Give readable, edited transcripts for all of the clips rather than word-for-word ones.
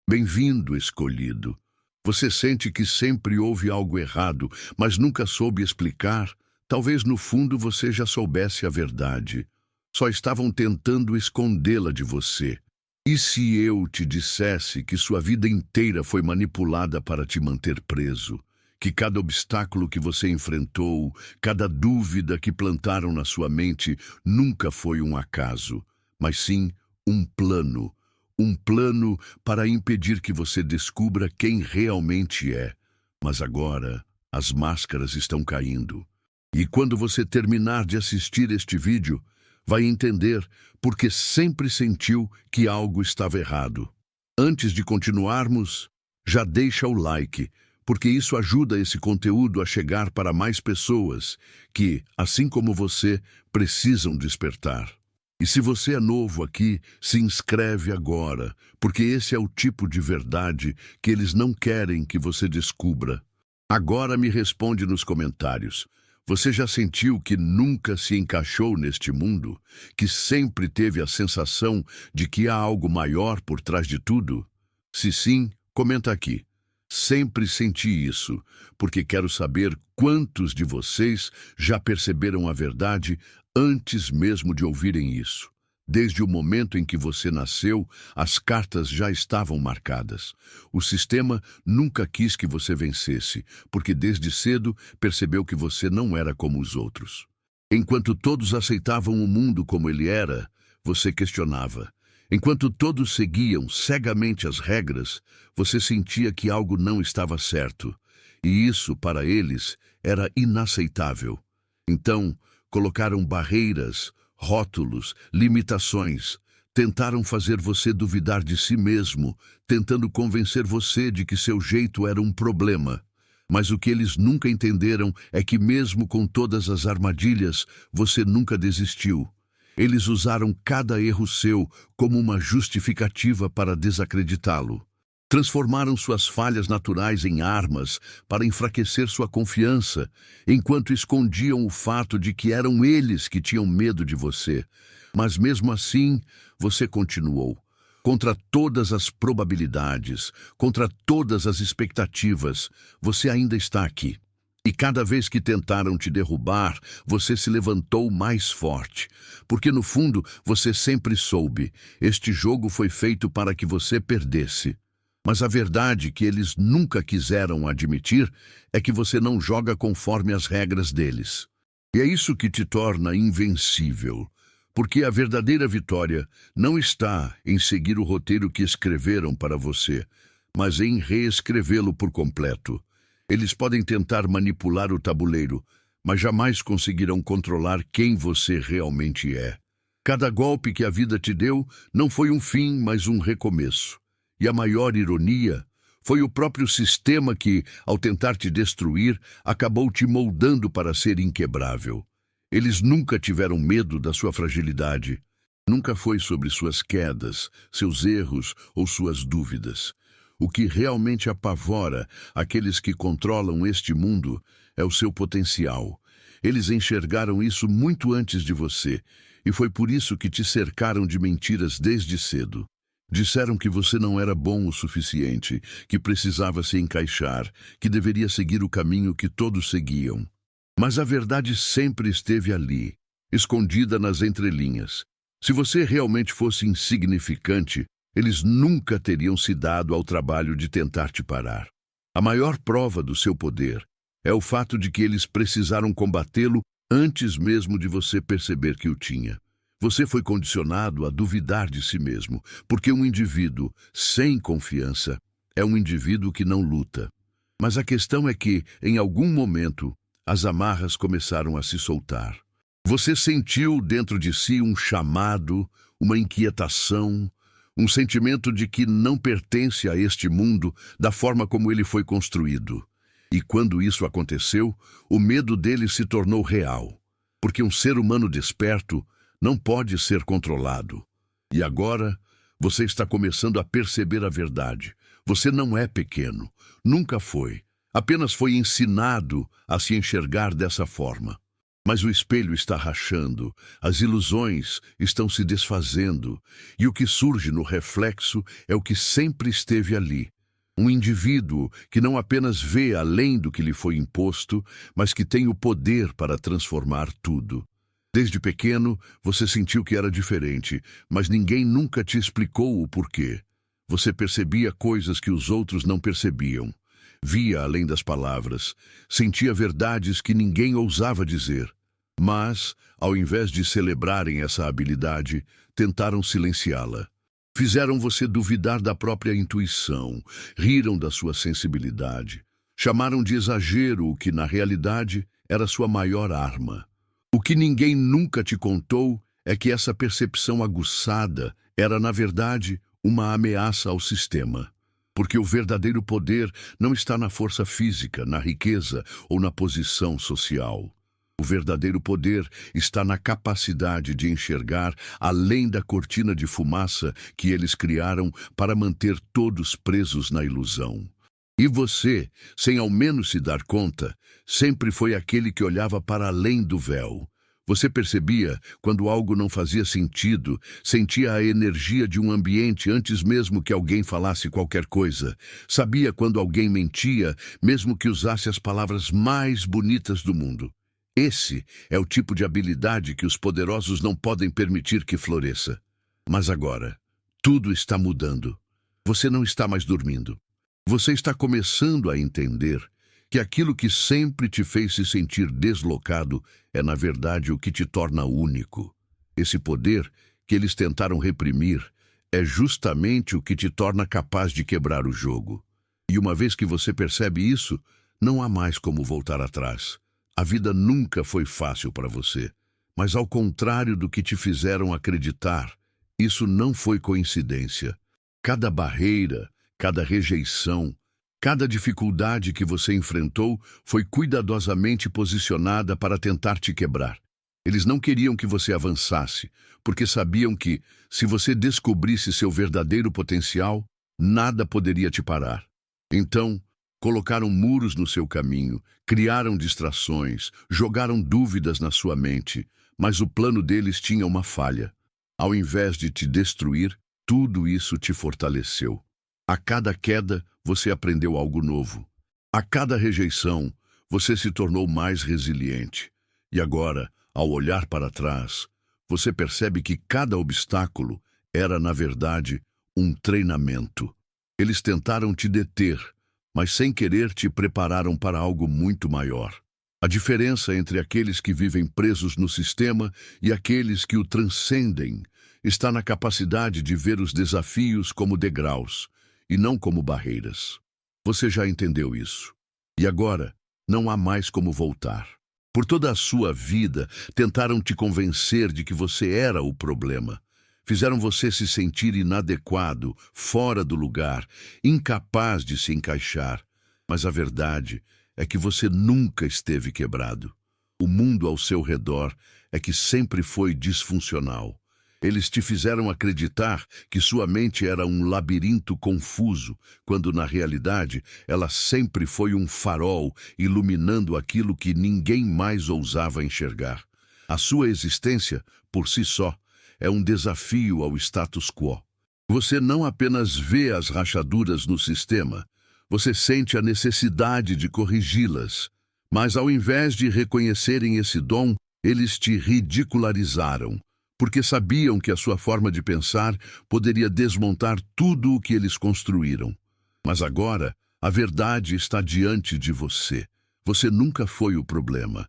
Bem-vindo, escolhido. Você sente que sempre houve algo errado, mas nunca soube explicar? Talvez no fundo você já soubesse a verdade. Só estavam tentando escondê-la de você. E se eu te dissesse que sua vida inteira foi manipulada para te manter preso? Que cada obstáculo que você enfrentou, cada dúvida que plantaram na sua mente nunca foi um acaso, mas sim um plano. Um plano para impedir que você descubra quem realmente é. Mas agora, as máscaras estão caindo. E quando você terminar de assistir este vídeo, vai entender porque sempre sentiu que algo estava errado. Antes de continuarmos, já deixa o like, porque isso ajuda esse conteúdo a chegar para mais pessoas que, assim como você, precisam despertar. E se você é novo aqui, se inscreve agora, porque esse é o tipo de verdade que eles não querem que você descubra. Agora me responde nos comentários. Você já sentiu que nunca se encaixou neste mundo? Que sempre teve a sensação de que há algo maior por trás de tudo? Se sim, comenta aqui. Sempre senti isso, porque quero saber quantos de vocês já perceberam a verdade antes mesmo de ouvirem isso. Desde o momento em que você nasceu, as cartas já estavam marcadas. O sistema nunca quis que você vencesse, porque desde cedo percebeu que você não era como os outros. Enquanto todos aceitavam o mundo como ele era, você questionava. Enquanto todos seguiam cegamente as regras, você sentia que algo não estava certo. E isso, para eles, era inaceitável. Então, colocaram barreiras, rótulos, limitações. Tentaram fazer você duvidar de si mesmo, tentando convencer você de que seu jeito era um problema. Mas o que eles nunca entenderam é que mesmo com todas as armadilhas, você nunca desistiu. Eles usaram cada erro seu como uma justificativa para desacreditá-lo. Transformaram suas falhas naturais em armas para enfraquecer sua confiança, enquanto escondiam o fato de que eram eles que tinham medo de você. Mas mesmo assim, você continuou. Contra todas as probabilidades, contra todas as expectativas, você ainda está aqui. E cada vez que tentaram te derrubar, você se levantou mais forte. Porque no fundo, você sempre soube, este jogo foi feito para que você perdesse. Mas a verdade que eles nunca quiseram admitir é que você não joga conforme as regras deles. E é isso que te torna invencível. Porque a verdadeira vitória não está em seguir o roteiro que escreveram para você, mas em reescrevê-lo por completo. Eles podem tentar manipular o tabuleiro, mas jamais conseguirão controlar quem você realmente é. Cada golpe que a vida te deu não foi um fim, mas um recomeço. E a maior ironia foi o próprio sistema que, ao tentar te destruir, acabou te moldando para ser inquebrável. Eles nunca tiveram medo da sua fragilidade. Nunca foi sobre suas quedas, seus erros ou suas dúvidas. O que realmente apavora aqueles que controlam este mundo é o seu potencial. Eles enxergaram isso muito antes de você, e foi por isso que te cercaram de mentiras desde cedo. Disseram que você não era bom o suficiente, que precisava se encaixar, que deveria seguir o caminho que todos seguiam. Mas a verdade sempre esteve ali, escondida nas entrelinhas. Se você realmente fosse insignificante, eles nunca teriam se dado ao trabalho de tentar te parar. A maior prova do seu poder é o fato de que eles precisaram combatê-lo antes mesmo de você perceber que o tinha. Você foi condicionado a duvidar de si mesmo, porque um indivíduo sem confiança é um indivíduo que não luta. Mas a questão é que, em algum momento, as amarras começaram a se soltar. Você sentiu dentro de si um chamado, uma inquietação, um sentimento de que não pertence a este mundo da forma como ele foi construído. E quando isso aconteceu, o medo dele se tornou real, porque um ser humano desperto não pode ser controlado. E agora, você está começando a perceber a verdade. Você não é pequeno, nunca foi. Apenas foi ensinado a se enxergar dessa forma. Mas o espelho está rachando, as ilusões estão se desfazendo, e o que surge no reflexo é o que sempre esteve ali. Um indivíduo que não apenas vê além do que lhe foi imposto, mas que tem o poder para transformar tudo. Desde pequeno, você sentiu que era diferente, mas ninguém nunca te explicou o porquê. Você percebia coisas que os outros não percebiam. Via além das palavras, sentia verdades que ninguém ousava dizer. Mas, ao invés de celebrarem essa habilidade, tentaram silenciá-la. Fizeram você duvidar da própria intuição, riram da sua sensibilidade, chamaram de exagero o que, na realidade, era sua maior arma. O que ninguém nunca te contou é que essa percepção aguçada era, na verdade, uma ameaça ao sistema. Porque o verdadeiro poder não está na força física, na riqueza ou na posição social. O verdadeiro poder está na capacidade de enxergar além da cortina de fumaça que eles criaram para manter todos presos na ilusão. E você, sem ao menos se dar conta, sempre foi aquele que olhava para além do véu. Você percebia quando algo não fazia sentido, sentia a energia de um ambiente antes mesmo que alguém falasse qualquer coisa. Sabia quando alguém mentia, mesmo que usasse as palavras mais bonitas do mundo. Esse é o tipo de habilidade que os poderosos não podem permitir que floresça. Mas agora, tudo está mudando. Você não está mais dormindo. Você está começando a entender que aquilo que sempre te fez se sentir deslocado é, na verdade, o que te torna único. Esse poder que eles tentaram reprimir é justamente o que te torna capaz de quebrar o jogo. E uma vez que você percebe isso, não há mais como voltar atrás. A vida nunca foi fácil para você, mas ao contrário do que te fizeram acreditar, isso não foi coincidência. Cada barreira, cada rejeição, cada dificuldade que você enfrentou foi cuidadosamente posicionada para tentar te quebrar. Eles não queriam que você avançasse, porque sabiam que, se você descobrisse seu verdadeiro potencial, nada poderia te parar. Então, colocaram muros no seu caminho, criaram distrações, jogaram dúvidas na sua mente, mas o plano deles tinha uma falha. Ao invés de te destruir, tudo isso te fortaleceu. A cada queda, você aprendeu algo novo. A cada rejeição, você se tornou mais resiliente. E agora, ao olhar para trás, você percebe que cada obstáculo era, na verdade, um treinamento. Eles tentaram te deter, mas sem querer te prepararam para algo muito maior. A diferença entre aqueles que vivem presos no sistema e aqueles que o transcendem está na capacidade de ver os desafios como degraus e não como barreiras. Você já entendeu isso. E agora, não há mais como voltar. Por toda a sua vida, tentaram te convencer de que você era o problema. Fizeram você se sentir inadequado, fora do lugar, incapaz de se encaixar. Mas a verdade é que você nunca esteve quebrado. O mundo ao seu redor é que sempre foi disfuncional. Eles te fizeram acreditar que sua mente era um labirinto confuso, quando na realidade ela sempre foi um farol iluminando aquilo que ninguém mais ousava enxergar. A sua existência, por si só, é um desafio ao status quo. Você não apenas vê as rachaduras no sistema, você sente a necessidade de corrigi-las. Mas ao invés de reconhecerem esse dom, eles te ridicularizaram, porque sabiam que a sua forma de pensar poderia desmontar tudo o que eles construíram. Mas agora, a verdade está diante de você. Você nunca foi o problema.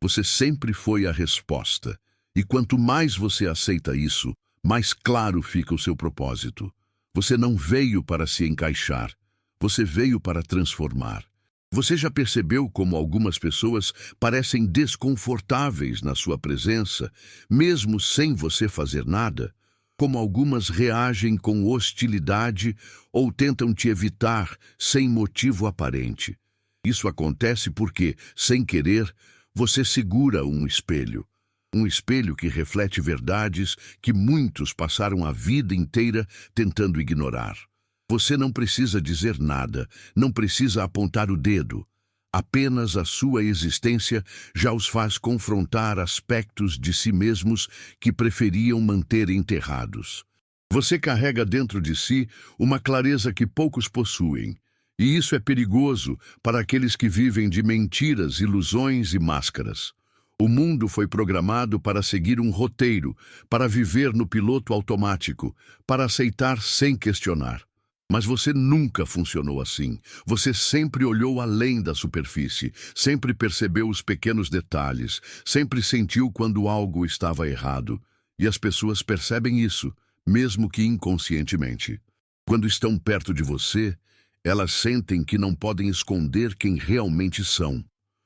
Você sempre foi a resposta. E quanto mais você aceita isso, mais claro fica o seu propósito. Você não veio para se encaixar. Você veio para transformar. Você já percebeu como algumas pessoas parecem desconfortáveis na sua presença, mesmo sem você fazer nada? Como algumas reagem com hostilidade ou tentam te evitar sem motivo aparente? Isso acontece porque, sem querer, você segura um espelho. Um espelho que reflete verdades que muitos passaram a vida inteira tentando ignorar. Você não precisa dizer nada, não precisa apontar o dedo. Apenas a sua existência já os faz confrontar aspectos de si mesmos que preferiam manter enterrados. Você carrega dentro de si uma clareza que poucos possuem, e isso é perigoso para aqueles que vivem de mentiras, ilusões e máscaras. O mundo foi programado para seguir um roteiro, para viver no piloto automático, para aceitar sem questionar. Mas você nunca funcionou assim. Você sempre olhou além da superfície, sempre percebeu os pequenos detalhes, sempre sentiu quando algo estava errado. E as pessoas percebem isso, mesmo que inconscientemente. Quando estão perto de você, elas sentem que não podem esconder quem realmente são.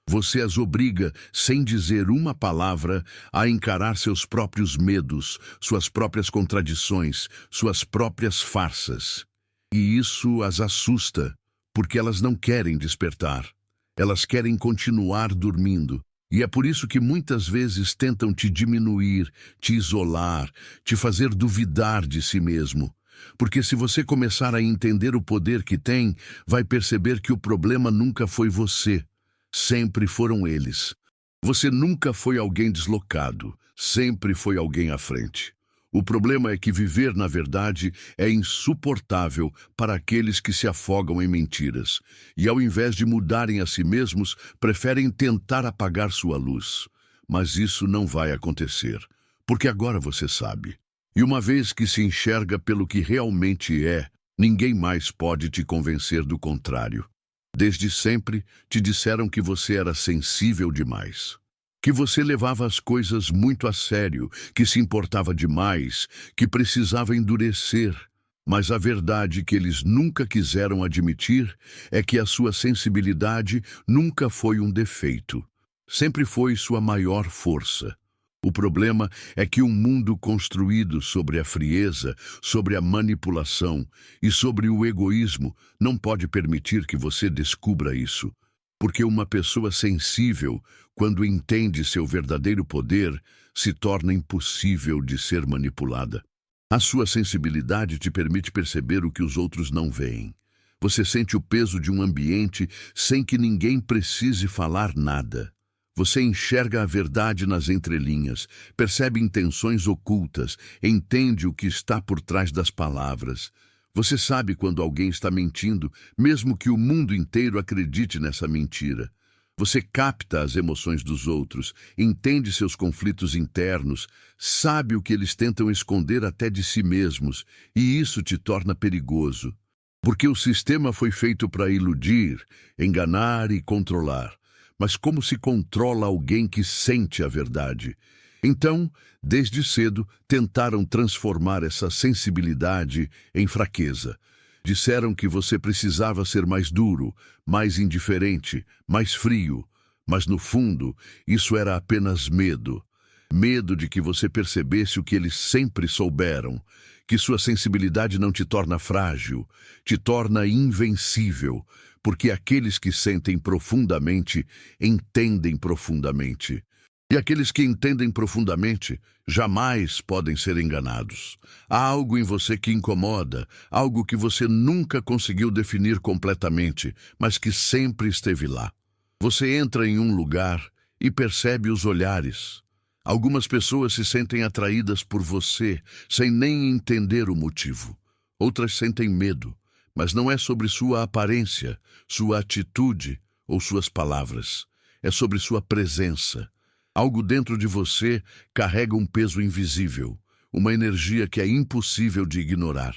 Você as obriga, sem dizer uma palavra, a encarar seus próprios medos, suas próprias contradições, suas próprias farsas. E isso as assusta, porque elas não querem despertar. Elas querem continuar dormindo. E é por isso que muitas vezes tentam te diminuir, te isolar, te fazer duvidar de si mesmo. Porque se você começar a entender o poder que tem, vai perceber que o problema nunca foi você. Sempre foram eles. Você nunca foi alguém deslocado, sempre foi alguém à frente. O problema é que viver na verdade é insuportável para aqueles que se afogam em mentiras, e ao invés de mudarem a si mesmos, preferem tentar apagar sua luz. Mas isso não vai acontecer, porque agora você sabe. E uma vez que se enxerga pelo que realmente é, ninguém mais pode te convencer do contrário. Desde sempre te disseram que você era sensível demais, que você levava as coisas muito a sério, que se importava demais, que precisava endurecer. Mas a verdade que eles nunca quiseram admitir é que a sua sensibilidade nunca foi um defeito. Sempre foi sua maior força. O problema é que um mundo construído sobre a frieza, sobre a manipulação e sobre o egoísmo não pode permitir que você descubra isso. Porque uma pessoa sensível, quando entende seu verdadeiro poder, se torna impossível de ser manipulada. A sua sensibilidade te permite perceber o que os outros não veem. Você sente o peso de um ambiente sem que ninguém precise falar nada. Você enxerga a verdade nas entrelinhas, percebe intenções ocultas, entende o que está por trás das palavras. Você sabe quando alguém está mentindo, mesmo que o mundo inteiro acredite nessa mentira. Você capta as emoções dos outros, entende seus conflitos internos, sabe o que eles tentam esconder até de si mesmos, e isso te torna perigoso. Porque o sistema foi feito para iludir, enganar e controlar. Mas como se controla alguém que sente a verdade? Então, desde cedo, tentaram transformar essa sensibilidade em fraqueza. Disseram que você precisava ser mais duro, mais indiferente, mais frio. Mas, no fundo, isso era apenas medo. Medo de que você percebesse o que eles sempre souberam, que sua sensibilidade não te torna frágil, te torna invencível, porque aqueles que sentem profundamente, entendem profundamente. E aqueles que entendem profundamente jamais podem ser enganados. Há algo em você que incomoda, algo que você nunca conseguiu definir completamente, mas que sempre esteve lá. Você entra em um lugar e percebe os olhares. Algumas pessoas se sentem atraídas por você, sem nem entender o motivo. Outras sentem medo, mas não é sobre sua aparência, sua atitude ou suas palavras. É sobre sua presença. Algo dentro de você carrega um peso invisível, uma energia que é impossível de ignorar.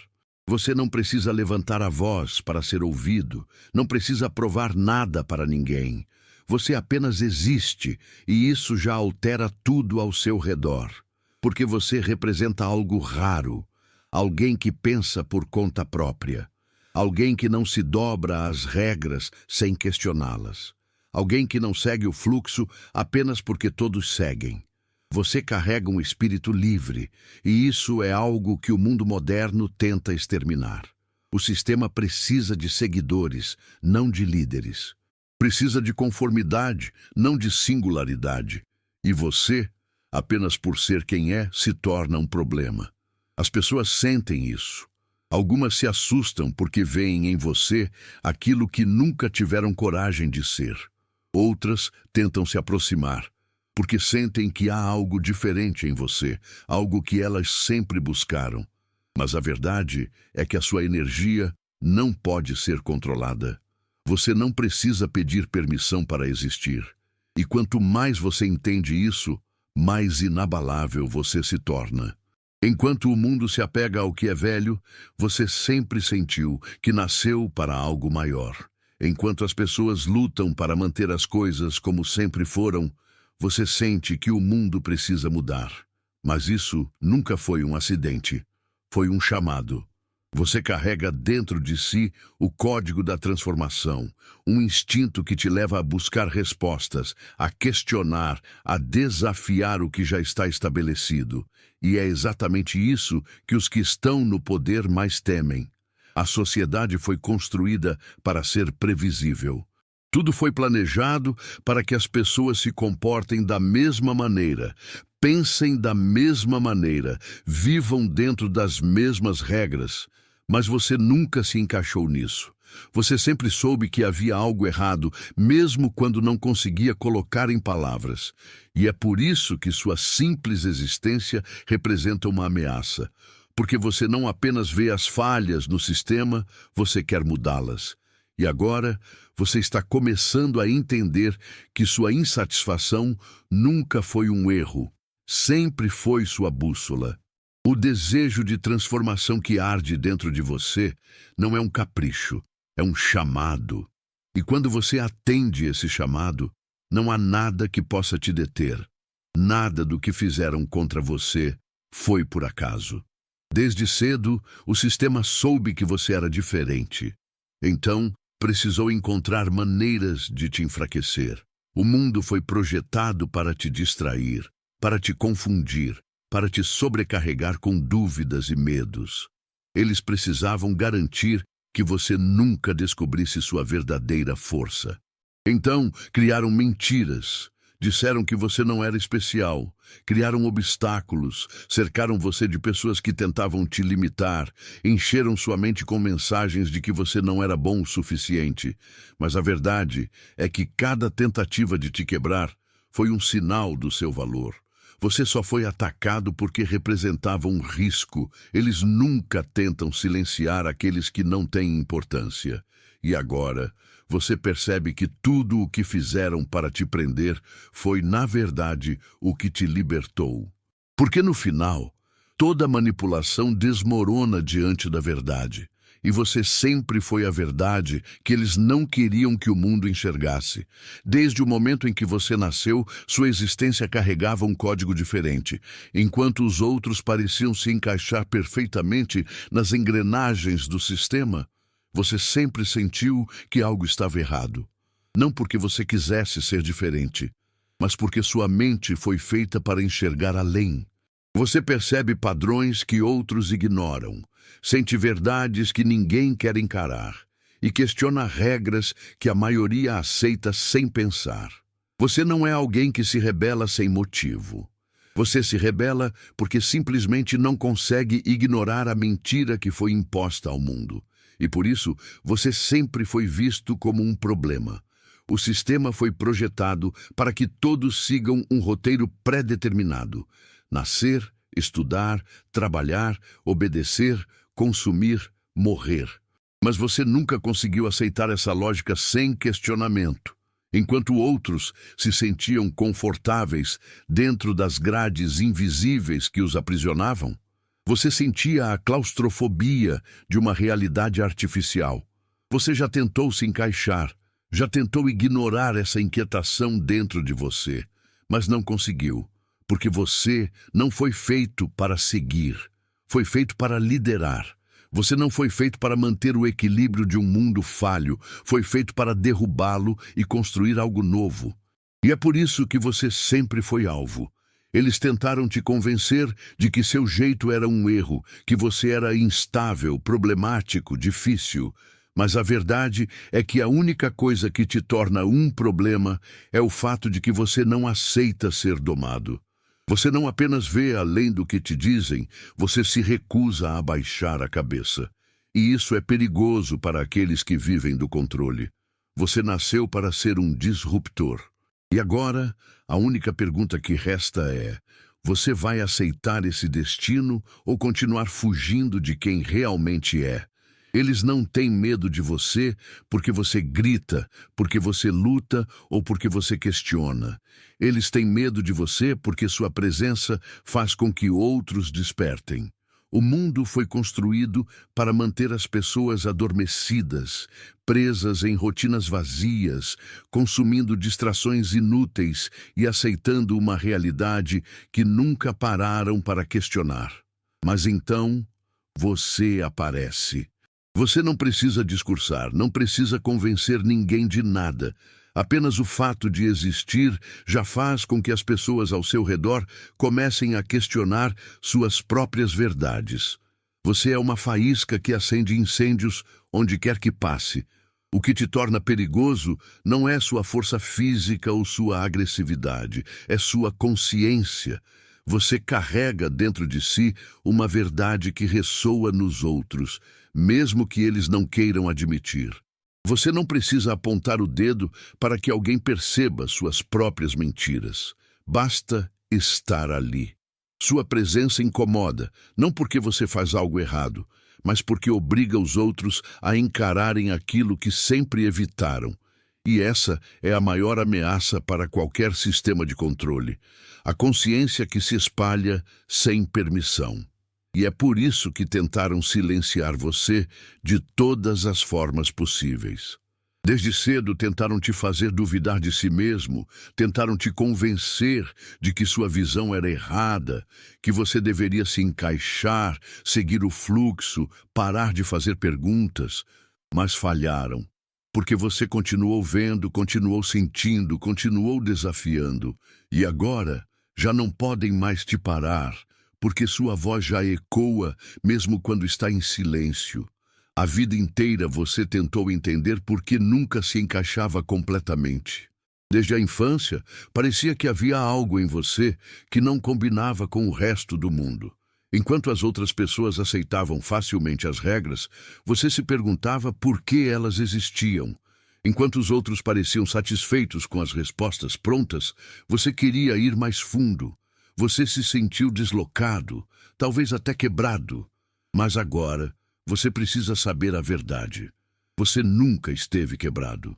Você não precisa levantar a voz para ser ouvido, não precisa provar nada para ninguém. Você apenas existe, e isso já altera tudo ao seu redor. Porque você representa algo raro, alguém que pensa por conta própria, alguém que não se dobra às regras sem questioná-las, alguém que não segue o fluxo apenas porque todos seguem. Você carrega um espírito livre, e isso é algo que o mundo moderno tenta exterminar. O sistema precisa de seguidores, não de líderes. Precisa de conformidade, não de singularidade. E você, apenas por ser quem é, se torna um problema. As pessoas sentem isso. Algumas se assustam porque veem em você aquilo que nunca tiveram coragem de ser. Outras tentam se aproximar, porque sentem que há algo diferente em você, algo que elas sempre buscaram. Mas a verdade é que a sua energia não pode ser controlada. Você não precisa pedir permissão para existir. E quanto mais você entende isso, mais inabalável você se torna. Enquanto o mundo se apega ao que é velho, você sempre sentiu que nasceu para algo maior. Enquanto as pessoas lutam para manter as coisas como sempre foram, você sente que o mundo precisa mudar. Mas isso nunca foi um acidente. Foi um chamado. Você carrega dentro de si o código da transformação, um instinto que te leva a buscar respostas, a questionar, a desafiar o que já está estabelecido. E é exatamente isso que os que estão no poder mais temem. A sociedade foi construída para ser previsível. Tudo foi planejado para que as pessoas se comportem da mesma maneira, pensem da mesma maneira, vivam dentro das mesmas regras. Mas você nunca se encaixou nisso. Você sempre soube que havia algo errado, mesmo quando não conseguia colocar em palavras. E é por isso que sua simples existência representa uma ameaça. Porque você não apenas vê as falhas no sistema, você quer mudá-las. E agora, você está começando a entender que sua insatisfação nunca foi um erro, sempre foi sua bússola. O desejo de transformação que arde dentro de você não é um capricho, é um chamado. E quando você atende esse chamado, não há nada que possa te deter. Nada do que fizeram contra você foi por acaso. Desde cedo, o sistema soube que você era diferente. Então, precisou encontrar maneiras de te enfraquecer. O mundo foi projetado para te distrair, para te confundir, para te sobrecarregar com dúvidas e medos. Eles precisavam garantir que você nunca descobrisse sua verdadeira força. Então, criaram mentiras. Disseram que você não era especial, criaram obstáculos, cercaram você de pessoas que tentavam te limitar, encheram sua mente com mensagens de que você não era bom o suficiente. Mas a verdade é que cada tentativa de te quebrar foi um sinal do seu valor. Você só foi atacado porque representava um risco. Eles nunca tentam silenciar aqueles que não têm importância. E agora, você percebe que tudo o que fizeram para te prender foi, na verdade, o que te libertou. Porque no final, toda manipulação desmorona diante da verdade. E você sempre foi a verdade que eles não queriam que o mundo enxergasse. Desde o momento em que você nasceu, sua existência carregava um código diferente, enquanto os outros pareciam se encaixar perfeitamente nas engrenagens do sistema. Você sempre sentiu que algo estava errado. Não porque você quisesse ser diferente, mas porque sua mente foi feita para enxergar além. Você percebe padrões que outros ignoram, sente verdades que ninguém quer encarar e questiona regras que a maioria aceita sem pensar. Você não é alguém que se rebela sem motivo. Você se rebela porque simplesmente não consegue ignorar a mentira que foi imposta ao mundo. E por isso, você sempre foi visto como um problema. O sistema foi projetado para que todos sigam um roteiro pré-determinado. Nascer, estudar, trabalhar, obedecer, consumir, morrer. Mas você nunca conseguiu aceitar essa lógica sem questionamento. Enquanto outros se sentiam confortáveis dentro das grades invisíveis que os aprisionavam, você sentia a claustrofobia de uma realidade artificial. Você já tentou se encaixar, já tentou ignorar essa inquietação dentro de você, mas não conseguiu, porque você não foi feito para seguir, foi feito para liderar. Você não foi feito para manter o equilíbrio de um mundo falho, foi feito para derrubá-lo e construir algo novo. E é por isso que você sempre foi alvo. Eles tentaram te convencer de que seu jeito era um erro, que você era instável, problemático, difícil. Mas a verdade é que a única coisa que te torna um problema é o fato de que você não aceita ser domado. Você não apenas vê além do que te dizem, você se recusa a abaixar a cabeça. E isso é perigoso para aqueles que vivem do controle. Você nasceu para ser um disruptor. E agora, a única pergunta que resta é: você vai aceitar esse destino ou continuar fugindo de quem realmente é? Eles não têm medo de você porque você grita, porque você luta ou porque você questiona. Eles têm medo de você porque sua presença faz com que outros despertem. O mundo foi construído para manter as pessoas adormecidas, presas em rotinas vazias, consumindo distrações inúteis e aceitando uma realidade que nunca pararam para questionar. Mas então, você aparece. Você não precisa discursar, não precisa convencer ninguém de nada. Apenas o fato de existir já faz com que as pessoas ao seu redor comecem a questionar suas próprias verdades. Você é uma faísca que acende incêndios onde quer que passe. O que te torna perigoso não é sua força física ou sua agressividade, é sua consciência. Você carrega dentro de si uma verdade que ressoa nos outros, mesmo que eles não queiram admitir. Você não precisa apontar o dedo para que alguém perceba suas próprias mentiras. Basta estar ali. Sua presença incomoda, não porque você faz algo errado, mas porque obriga os outros a encararem aquilo que sempre evitaram. E essa é a maior ameaça para qualquer sistema de controle: a consciência que se espalha sem permissão. E é por isso que tentaram silenciar você de todas as formas possíveis. Desde cedo tentaram te fazer duvidar de si mesmo, tentaram te convencer de que sua visão era errada, que você deveria se encaixar, seguir o fluxo, parar de fazer perguntas, mas falharam. Porque você continuou vendo, continuou sentindo, continuou desafiando, e agora já não podem mais te parar, porque sua voz já ecoa mesmo quando está em silêncio. A vida inteira você tentou entender por que nunca se encaixava completamente. Desde a infância, parecia que havia algo em você que não combinava com o resto do mundo. Enquanto as outras pessoas aceitavam facilmente as regras, você se perguntava por que elas existiam. Enquanto os outros pareciam satisfeitos com as respostas prontas, você queria ir mais fundo. Você se sentiu deslocado, talvez até quebrado. Mas agora, você precisa saber a verdade. Você nunca esteve quebrado.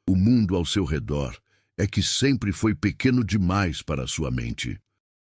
O mundo ao seu redor é que sempre foi pequeno demais para a sua mente.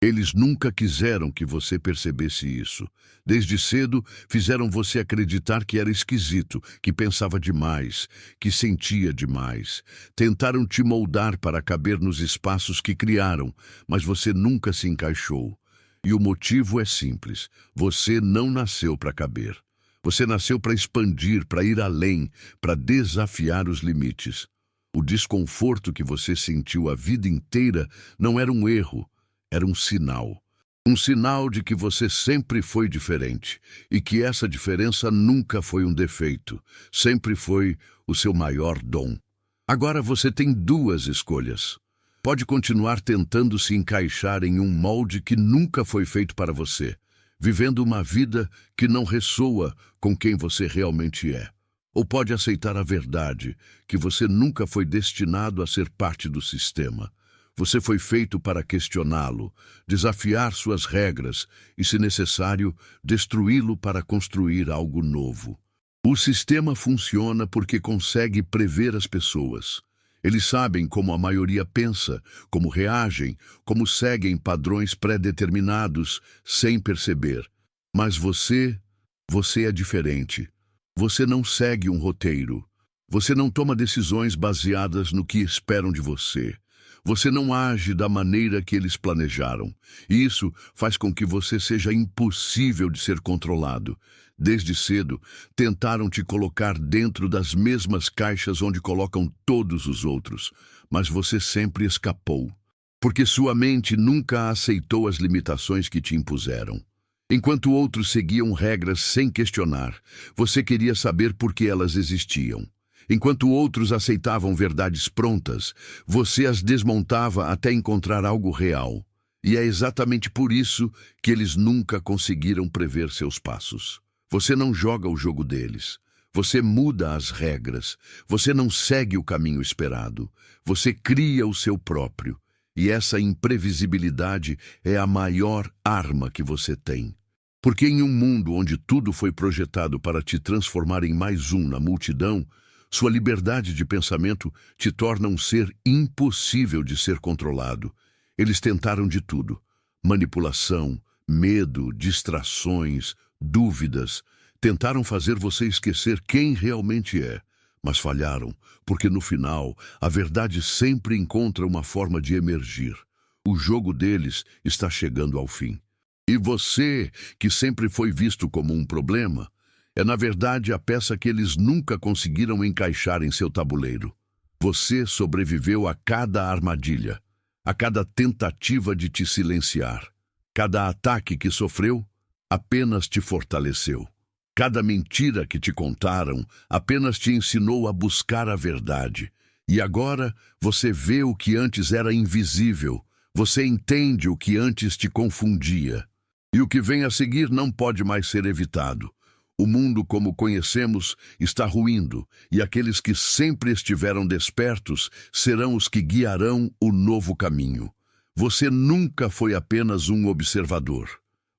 Eles nunca quiseram que você percebesse isso. Desde cedo, fizeram você acreditar que era esquisito, que pensava demais, que sentia demais. Tentaram te moldar para caber nos espaços que criaram, mas você nunca se encaixou. E o motivo é simples: você não nasceu para caber. Você nasceu para expandir, para ir além, para desafiar os limites. O desconforto que você sentiu a vida inteira não era um erro. Era um sinal. Um sinal de que você sempre foi diferente e que essa diferença nunca foi um defeito, sempre foi o seu maior dom. Agora você tem duas escolhas. Pode continuar tentando se encaixar em um molde que nunca foi feito para você, vivendo uma vida que não ressoa com quem você realmente é. Ou pode aceitar a verdade, que você nunca foi destinado a ser parte do sistema. Você foi feito para questioná-lo, desafiar suas regras e, se necessário, destruí-lo para construir algo novo. O sistema funciona porque consegue prever as pessoas. Eles sabem como a maioria pensa, como reagem, como seguem padrões pré-determinados, sem perceber. Mas você é diferente. Você não segue um roteiro. Você não toma decisões baseadas no que esperam de você. Você não age da maneira que eles planejaram. E isso faz com que você seja impossível de ser controlado. Desde cedo, tentaram te colocar dentro das mesmas caixas onde colocam todos os outros, mas você sempre escapou, porque sua mente nunca aceitou as limitações que te impuseram. Enquanto outros seguiam regras sem questionar, você queria saber por que elas existiam. Enquanto outros aceitavam verdades prontas, você as desmontava até encontrar algo real. E é exatamente por isso que eles nunca conseguiram prever seus passos. Você não joga o jogo deles. Você muda as regras. Você não segue o caminho esperado. Você cria o seu próprio. E essa imprevisibilidade é a maior arma que você tem. Porque em um mundo onde tudo foi projetado para te transformar em mais um na multidão, sua liberdade de pensamento te torna um ser impossível de ser controlado. Eles tentaram de tudo: manipulação, medo, distrações, dúvidas. Tentaram fazer você esquecer quem realmente é, mas falharam, porque no final, a verdade sempre encontra uma forma de emergir. O jogo deles está chegando ao fim. E você, que sempre foi visto como um problema, é na verdade a peça que eles nunca conseguiram encaixar em seu tabuleiro. Você sobreviveu a cada armadilha, a cada tentativa de te silenciar. Cada ataque que sofreu apenas te fortaleceu. Cada mentira que te contaram apenas te ensinou a buscar a verdade. E agora você vê o que antes era invisível. Você entende o que antes te confundia. E o que vem a seguir não pode mais ser evitado. O mundo como conhecemos está ruindo, e aqueles que sempre estiveram despertos serão os que guiarão o novo caminho. Você nunca foi apenas um observador.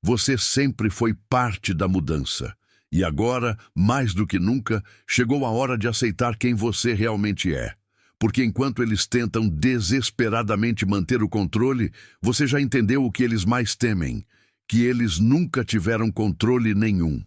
Você sempre foi parte da mudança. E agora, mais do que nunca, chegou a hora de aceitar quem você realmente é. Porque enquanto eles tentam desesperadamente manter o controle, você já entendeu o que eles mais temem: que eles nunca tiveram controle nenhum.